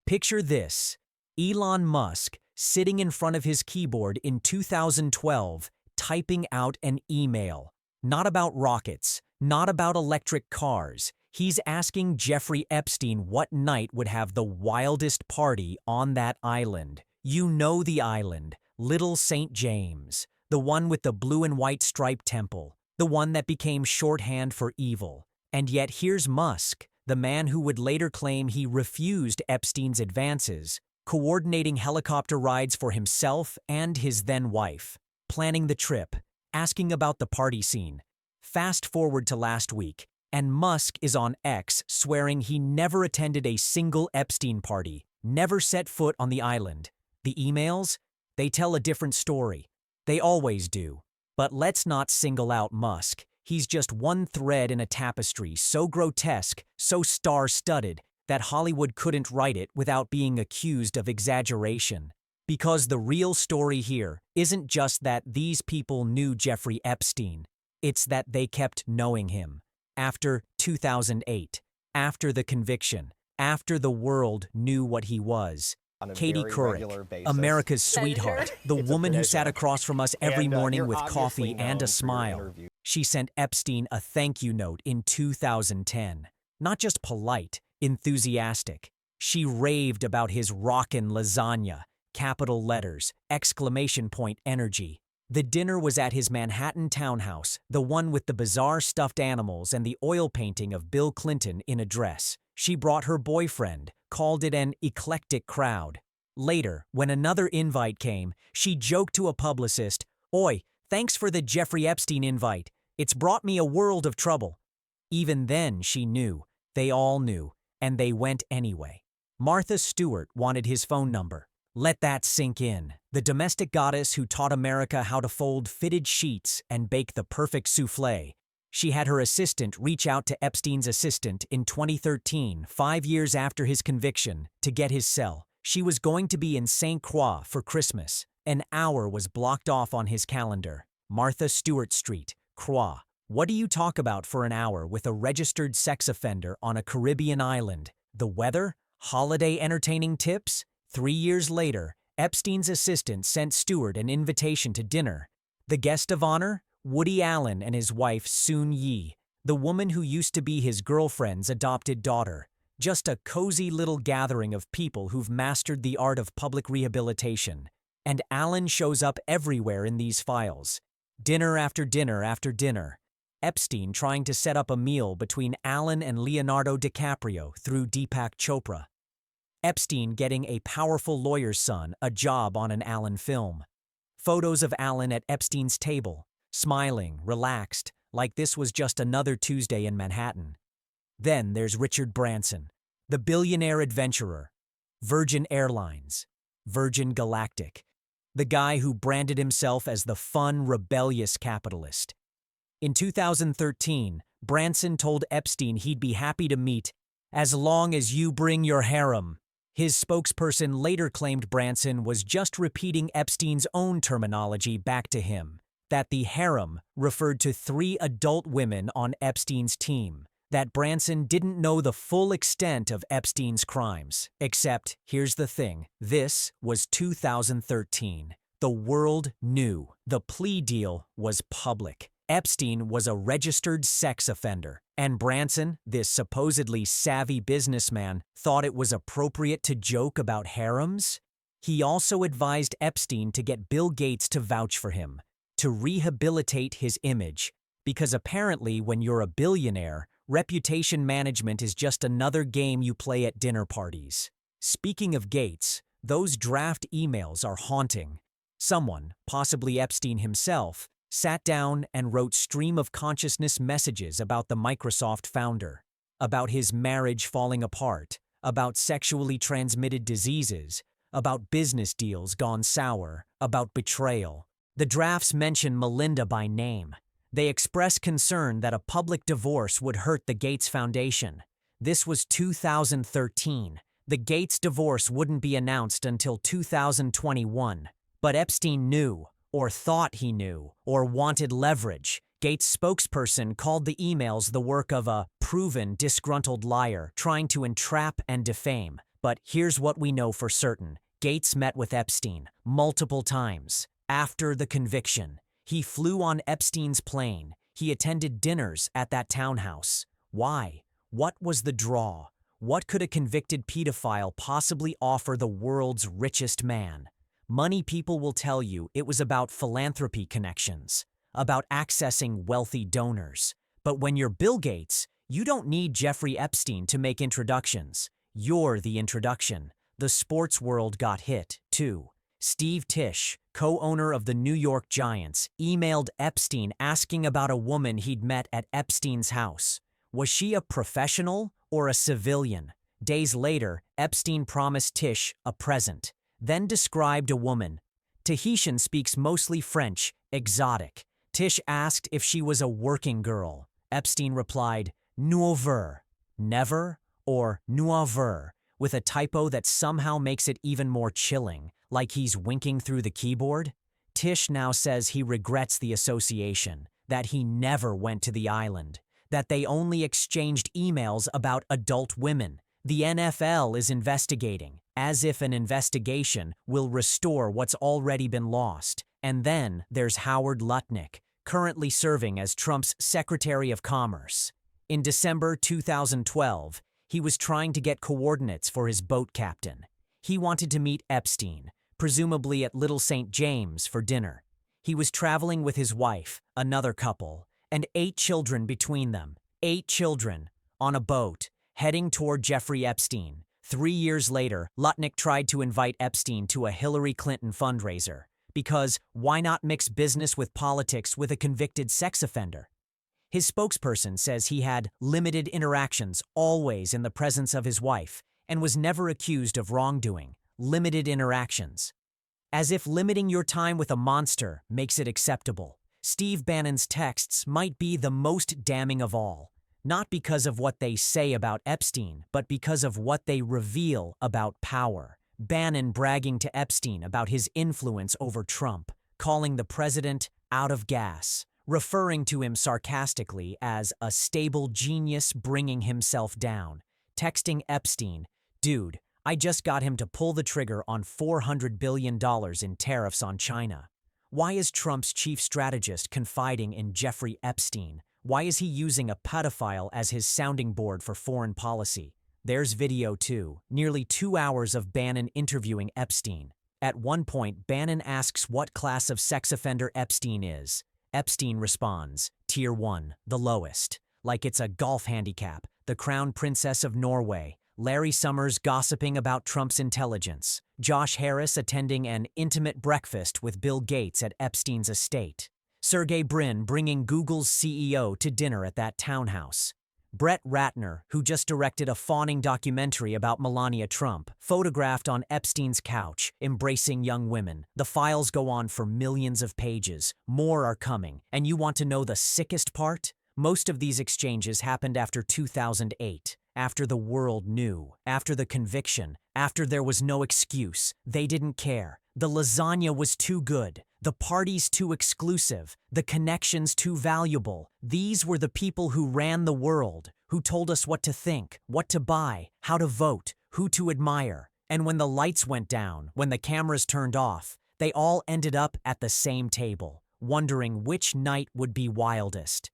Picture this: Elon Musk sitting in front of his keyboard in 2012, typing out an email. Not about rockets, not about electric cars. He's asking Jeffrey Epstein what night would have the wildest party on that island. You know the island, Little St. James, the one with the blue and white striped temple, the one that became shorthand for evil. And yet here's Musk, the man who would later claim he refused Epstein's advances, coordinating helicopter rides for himself and his then-wife, planning the trip, asking about the party scene. Fast forward to last week, and Musk is on X swearing he never attended a single Epstein party, never set foot on the island. The emails? They tell a different story. They always do. But let's not single out Musk. He's just one thread in a tapestry so grotesque, so star-studded, that Hollywood couldn't write it without being accused of exaggeration. Because the real story here isn't just that these people knew Jeffrey Epstein, it's that they kept knowing him. After 2008, after the conviction, after the world knew what he was. Katie Couric, America's sweetheart, the woman who sat across from us every morning with coffee and a smile. She sent Epstein a thank you note in 2010. Not just polite, enthusiastic. She raved about his rockin' lasagna, capital letters, exclamation point energy. The dinner was at his Manhattan townhouse, the one with the bizarre stuffed animals and the oil painting of Bill Clinton in a dress. She brought her boyfriend, called it an eclectic crowd. Later, when another invite came, she joked to a publicist, "Oi, thanks for the Jeffrey Epstein invite. It's brought me a world of trouble." Even then, she knew. They all knew, and they went anyway. Martha Stewart wanted his phone number. Let that sink in. The domestic goddess who taught America how to fold fitted sheets and bake the perfect soufflé. She had her assistant reach out to Epstein's assistant in 2013, 5 years after his conviction, to get his cell. She was going to be in St. Croix for Christmas. An hour was blocked off on his calendar. Martha Stewart Street, Croix. What do you talk about for an hour with a registered sex offender on a Caribbean island? The weather? Holiday entertaining tips? 3 years later, Epstein's assistant sent Stewart an invitation to dinner. The guest of honor? Woody Allen and his wife Soon Yi, the woman who used to be his girlfriend's adopted daughter. Just a cozy little gathering of people who've mastered the art of public rehabilitation. And Allen shows up everywhere in these files. Dinner after dinner after dinner. Epstein trying to set up a meal between Allen and Leonardo DiCaprio through Deepak Chopra. Epstein getting a powerful lawyer's son a job on an Allen film. Photos of Allen at Epstein's table, smiling, relaxed, like this was just another Tuesday in Manhattan. Then there's Richard Branson, the billionaire adventurer, Virgin Airlines, Virgin Galactic, the guy who branded himself as the fun, rebellious capitalist. In 2013, Branson told Epstein he'd be happy to meet as long as you bring your harem. His spokesperson later claimed Branson was just repeating Epstein's own terminology back to him, that the harem referred to 3 adult women on Epstein's team, that Branson didn't know the full extent of Epstein's crimes. Except, here's the thing, this was 2013. The world knew. The plea deal was public. Epstein was a registered sex offender, and Branson, this supposedly savvy businessman, thought it was appropriate to joke about harems? He also advised Epstein to get Bill Gates to vouch for him, to rehabilitate his image, because apparently when you're a billionaire, reputation management is just another game you play at dinner parties. Speaking of Gates, those draft emails are haunting. Someone, possibly Epstein himself, sat down and wrote stream-of-consciousness messages about the Microsoft founder, about his marriage falling apart, about sexually transmitted diseases, about business deals gone sour, about betrayal. The drafts mention Melinda by name. They express concern that a public divorce would hurt the Gates Foundation. This was 2013. The Gates divorce wouldn't be announced until 2021. But Epstein knew, or thought he knew, or wanted leverage. Gates' spokesperson called the emails the work of a proven, disgruntled liar trying to entrap and defame. But here's what we know for certain. Gates met with Epstein multiple times. After the conviction, he flew on Epstein's plane. He attended dinners at that townhouse. Why? What was the draw? What could a convicted pedophile possibly offer the world's richest man? Money people will tell you it was about philanthropy connections, about accessing wealthy donors. But when you're Bill Gates, you don't need Jeffrey Epstein to make introductions. You're the introduction. The sports world got hit, too. Steve Tisch, co-owner of the New York Giants, emailed Epstein asking about a woman he'd met at Epstein's house. Was she a professional or a civilian? Days later, Epstein promised Tisch a present, then described a woman. Tahitian speaks mostly French, exotic. Tisch asked if she was a working girl. Epstein replied, "Nuover," never, or nuover, with a typo that somehow makes it even more chilling, like he's winking through the keyboard. Tisch now says he regrets the association, that he never went to the island, that they only exchanged emails about adult women. The NFL is investigating, as if an investigation will restore what's already been lost. And then there's Howard Lutnick, currently serving as Trump's Secretary of Commerce. In December 2012, he was trying to get coordinates for his boat captain. He wanted to meet Epstein, presumably at Little St. James, for dinner. He was traveling with his wife, another couple, and 8 children between them. 8 children, on a boat, heading toward Jeffrey Epstein. 3 years later, Lutnick tried to invite Epstein to a Hillary Clinton fundraiser. Because why not mix business with politics with a convicted sex offender? His spokesperson says he had limited interactions, always in the presence of his wife, and was never accused of wrongdoing. Limited interactions. As if limiting your time with a monster makes it acceptable. Steve Bannon's texts might be the most damning of all, not because of what they say about Epstein, but because of what they reveal about power. Bannon bragging to Epstein about his influence over Trump, calling the president out of gas, referring to him sarcastically as a stable genius bringing himself down, texting Epstein, "Dude, I just got him to pull the trigger on $400 billion in tariffs on China." Why is Trump's chief strategist confiding in Jeffrey Epstein? Why is he using a pedophile as his sounding board for foreign policy? There's video too, nearly 2 hours of Bannon interviewing Epstein. At one point, Bannon asks what class of sex offender Epstein is. Epstein responds, Tier 1, the lowest. Like it's a golf handicap, the crown princess of Norway. Larry Summers gossiping about Trump's intelligence. Josh Harris attending an intimate breakfast with Bill Gates at Epstein's estate. Sergey Brin bringing Google's CEO to dinner at that townhouse. Brett Ratner, who just directed a fawning documentary about Melania Trump, photographed on Epstein's couch, embracing young women. The files go on for millions of pages. More are coming. And you want to know the sickest part? Most of these exchanges happened after 2008, after the world knew, after the conviction, after there was no excuse. They didn't care. The lasagna was too good. The parties too exclusive, the connections too valuable. These were the people who ran the world, who told us what to think, what to buy, how to vote, who to admire. And when the lights went down, when the cameras turned off, they all ended up at the same table, wondering which night would be wildest.